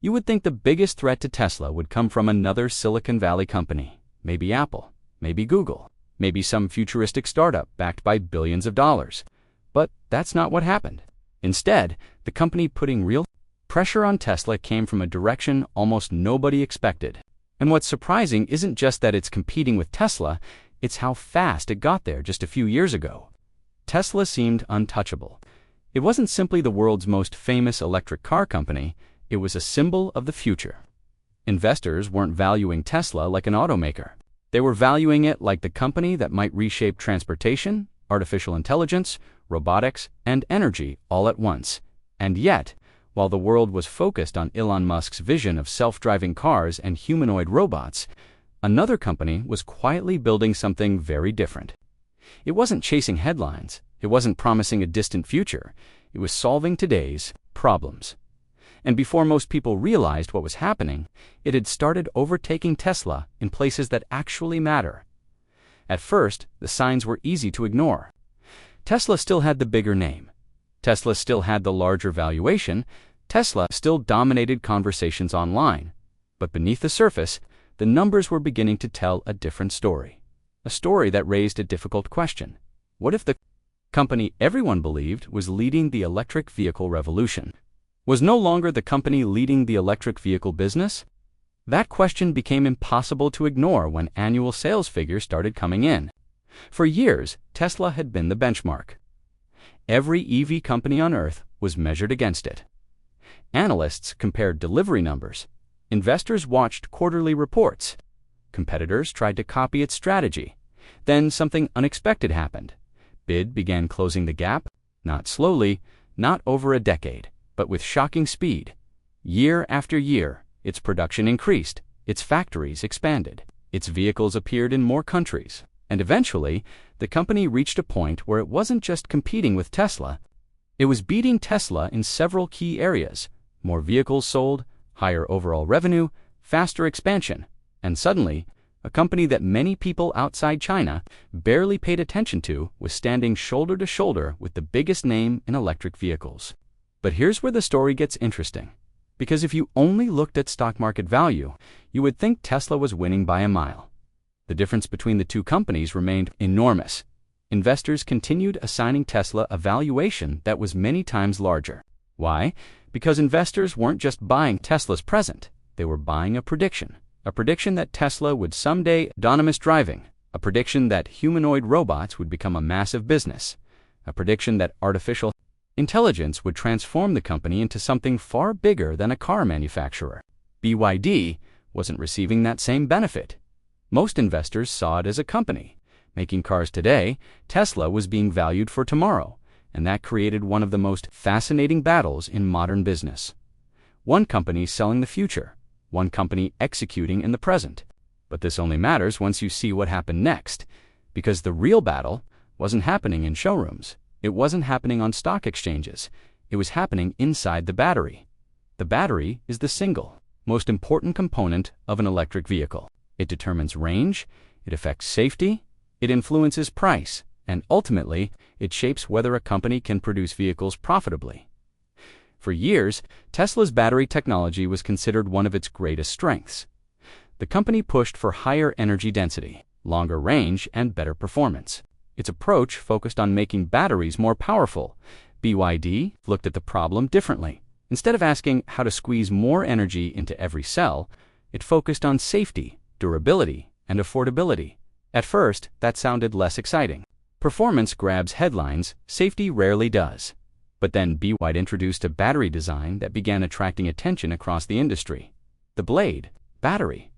You would think the biggest threat to Tesla would come from another Silicon Valley company, maybe Apple, maybe Google, maybe some futuristic startup backed by billions of dollars. But that's not what happened. Instead, the company putting real pressure on Tesla came from a direction almost nobody expected. And what's surprising isn't just that it's competing with Tesla, it's how fast it got there just a few years ago. Tesla seemed untouchable. It wasn't simply the world's most famous electric car company, it was a symbol of the future. Investors weren't valuing Tesla like an automaker. They were valuing it like the company that might reshape transportation, artificial intelligence, robotics, and energy all at once. And yet, while the world was focused on Elon Musk's vision of self-driving cars and humanoid robots, another company was quietly building something very different. It wasn't chasing headlines. It wasn't promising a distant future. It was solving today's problems. And before most people realized what was happening, it had started overtaking Tesla in places that actually matter. At first, the signs were easy to ignore. Tesla still had the bigger name. Tesla still had the larger valuation. Tesla still dominated conversations online. But beneath the surface, the numbers were beginning to tell a different story. A story that raised a difficult question. What if the company everyone believed was leading the electric vehicle revolution was no longer the company leading the electric vehicle business? That question became impossible to ignore when annual sales figures started coming in. For years, Tesla had been the benchmark. Every EV company on Earth was measured against it. Analysts compared delivery numbers. Investors watched quarterly reports. Competitors tried to copy its strategy. Then something unexpected happened. BYD began closing the gap, not slowly, not over a decade, but with shocking speed. Year after year, its production increased, its factories expanded, its vehicles appeared in more countries, and eventually, the company reached a point where it wasn't just competing with Tesla, it was beating Tesla in several key areas: more vehicles sold, higher overall revenue, faster expansion, and suddenly, a company that many people outside China barely paid attention to was standing shoulder to shoulder with the biggest name in electric vehicles. But here's where the story gets interesting. Because if you only looked at stock market value, you would think Tesla was winning by a mile. The difference between the two companies remained enormous. Investors continued assigning Tesla a valuation that was many times larger. Why? Because investors weren't just buying Tesla's present, they were buying a prediction that Tesla would someday autonomous driving, a prediction that humanoid robots would become a massive business, a prediction that artificial intelligence would transform the company into something far bigger than a car manufacturer. BYD wasn't receiving that same benefit. Most investors saw it as a company making cars today. Tesla was being valued for tomorrow, and that created one of the most fascinating battles in modern business. One company selling the future, one company executing in the present. But this only matters once you see what happened next, because the real battle wasn't happening in showrooms. It wasn't happening on stock exchanges. It was happening inside the battery. The battery is the single most important component of an electric vehicle. It determines range, it affects safety, it influences price, and ultimately, it shapes whether a company can produce vehicles profitably. For years, Tesla's battery technology was considered one of its greatest strengths. The company pushed for higher energy density, longer range, and better performance. Its approach focused on making batteries more powerful. BYD looked at the problem differently. Instead of asking how to squeeze more energy into every cell, it focused on safety, durability, and affordability. At first, that sounded less exciting. Performance grabs headlines, safety rarely does. But then BYD introduced a battery design that began attracting attention across the industry. The Blade battery.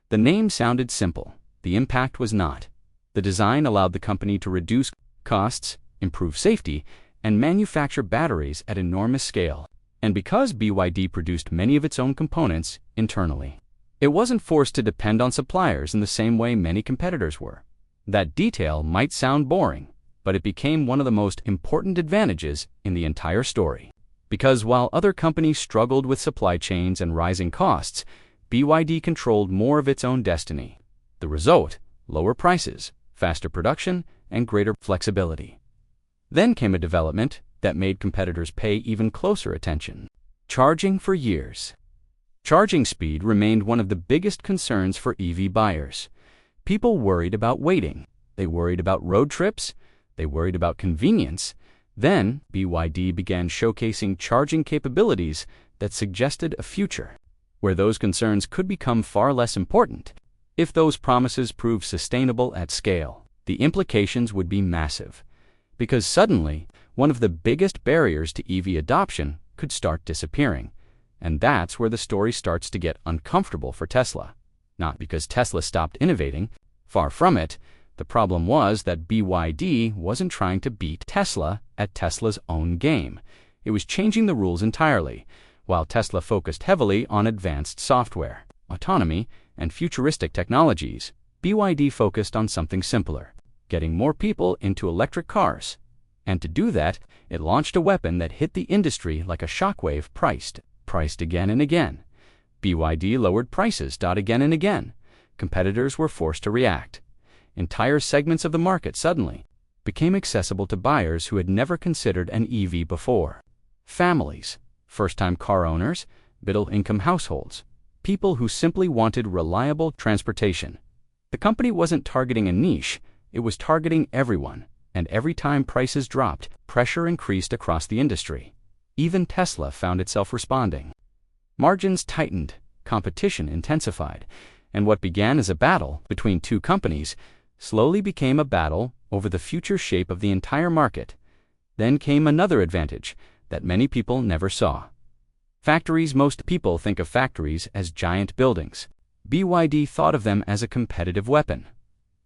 The name sounded simple. The impact was not. The design allowed the company to reduce costs, improve safety, and manufacture batteries at enormous scale. And because BYD produced many of its own components internally, it wasn't forced to depend on suppliers in the same way many competitors were. That detail might sound boring, but it became one of the most important advantages in the entire story. Because while other companies struggled with supply chains and rising costs, BYD controlled more of its own destiny. The result: lower prices, faster production, and greater flexibility. Then came a development that made competitors pay even closer attention. Charging for years. Charging speed remained one of the biggest concerns for EV buyers. People worried about waiting. They worried about road trips. They worried about convenience. Then, BYD began showcasing charging capabilities that suggested a future where those concerns could become far less important. If those promises proved sustainable at scale, the implications would be massive, because suddenly, one of the biggest barriers to EV adoption could start disappearing. And that's where the story starts to get uncomfortable for Tesla. Not because Tesla stopped innovating. Far from it. The problem was that BYD wasn't trying to beat Tesla at Tesla's own game. It was changing the rules entirely. While Tesla focused heavily on advanced software, autonomy, and futuristic technologies, BYD focused on something simpler: getting more people into electric cars. And to do that, it launched a weapon that hit the industry like a shockwave, priced again and again. BYD lowered prices again and again. Competitors were forced to react. Entire segments of the market suddenly became accessible to buyers who had never considered an EV before. Families, first-time car owners, middle-income households, people who simply wanted reliable transportation. The company wasn't targeting a niche, it was targeting everyone, and every time prices dropped, pressure increased across the industry. Even Tesla found itself responding. Margins tightened, competition intensified, and what began as a battle between two companies slowly became a battle over the future shape of the entire market. Then came another advantage that many people never saw. Factories. Most people think of factories as giant buildings. BYD thought of them as a competitive weapon.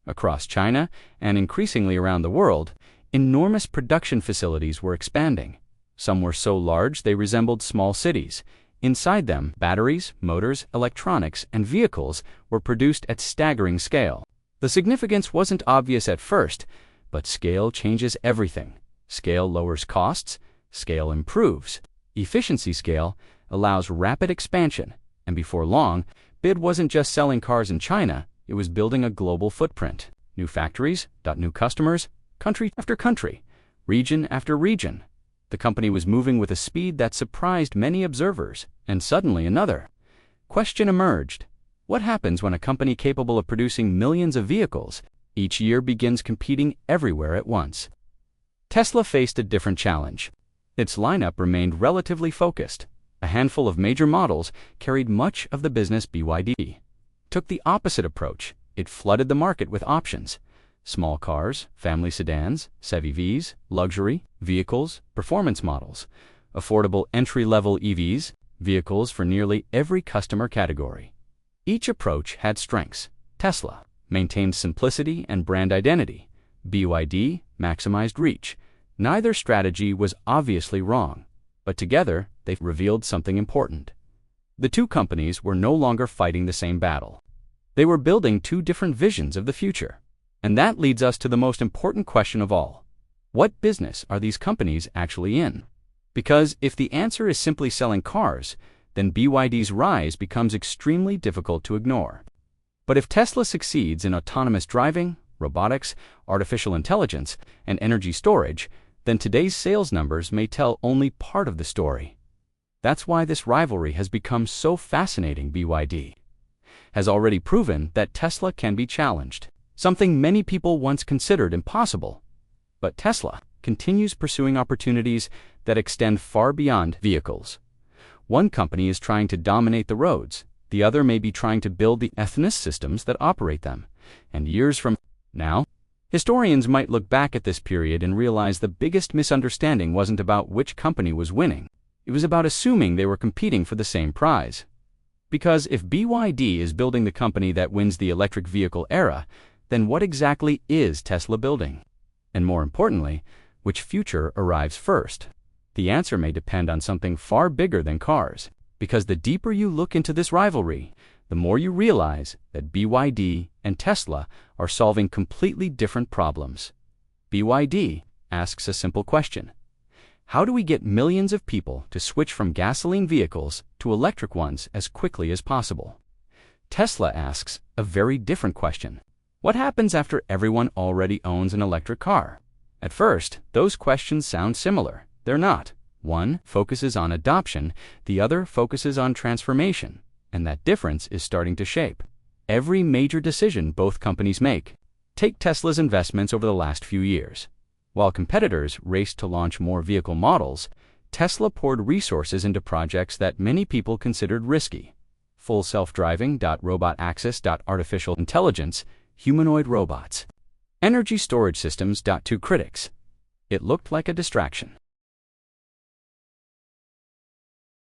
Across China, and increasingly around the world, enormous production facilities were expanding. Some were so large they resembled small cities. Inside them, batteries, motors, electronics, and vehicles were produced at staggering scale. The significance wasn't obvious at first, but scale changes everything. Scale lowers costs, scale improves. Efficiency. Scale allows rapid expansion, and before long, BYD wasn't just selling cars in China, it was building a global footprint. New factories, new customers, country after country, region after region. The company was moving with a speed that surprised many observers, and suddenly another question emerged. What happens when a company capable of producing millions of vehicles each year begins competing everywhere at once? Tesla faced a different challenge. Its lineup remained relatively focused. A handful of major models carried much of the business. BYD took the opposite approach. It flooded the market with options: small cars, family sedans, SUVs, luxury vehicles, performance models, affordable entry-level EVs, vehicles for nearly every customer category. Each approach had strengths. Tesla maintained simplicity and brand identity. BYD maximized reach. Neither strategy was obviously wrong, but together they revealed something important. The two companies were no longer fighting the same battle. They were building two different visions of the future. And that leads us to the most important question of all. What business are these companies actually in? Because if the answer is simply selling cars, then BYD's rise becomes extremely difficult to ignore. But if Tesla succeeds in autonomous driving, robotics, artificial intelligence, and energy storage, then today's sales numbers may tell only part of the story. That's why this rivalry has become so fascinating. BYD has already proven that Tesla can be challenged, something many people once considered impossible. But Tesla continues pursuing opportunities that extend far beyond vehicles. One company is trying to dominate the roads, the other may be trying to build the autonomous systems that operate them. And years from now, historians might look back at this period and realize the biggest misunderstanding wasn't about which company was winning. It was about assuming they were competing for the same prize. Because if BYD is building the company that wins the electric vehicle era, then what exactly is Tesla building? And more importantly, which future arrives first? The answer may depend on something far bigger than cars, because the deeper you look into this rivalry, the more you realize that BYD and Tesla are solving completely different problems. BYD asks a simple question: how do we get millions of people to switch from gasoline vehicles to electric ones as quickly as possible? Tesla asks a very different question: what happens after everyone already owns an electric car? At first, those questions sound similar. They're not. One focuses on adoption, the other focuses on transformation. And that difference is starting to shape every major decision both companies make. Take Tesla's investments over the last few years. While competitors raced to launch more vehicle models, Tesla poured resources into projects that many people considered risky. Full self-driving, robot access, artificial intelligence, humanoid robots. Energy storage systems. To critics, it looked like a distraction.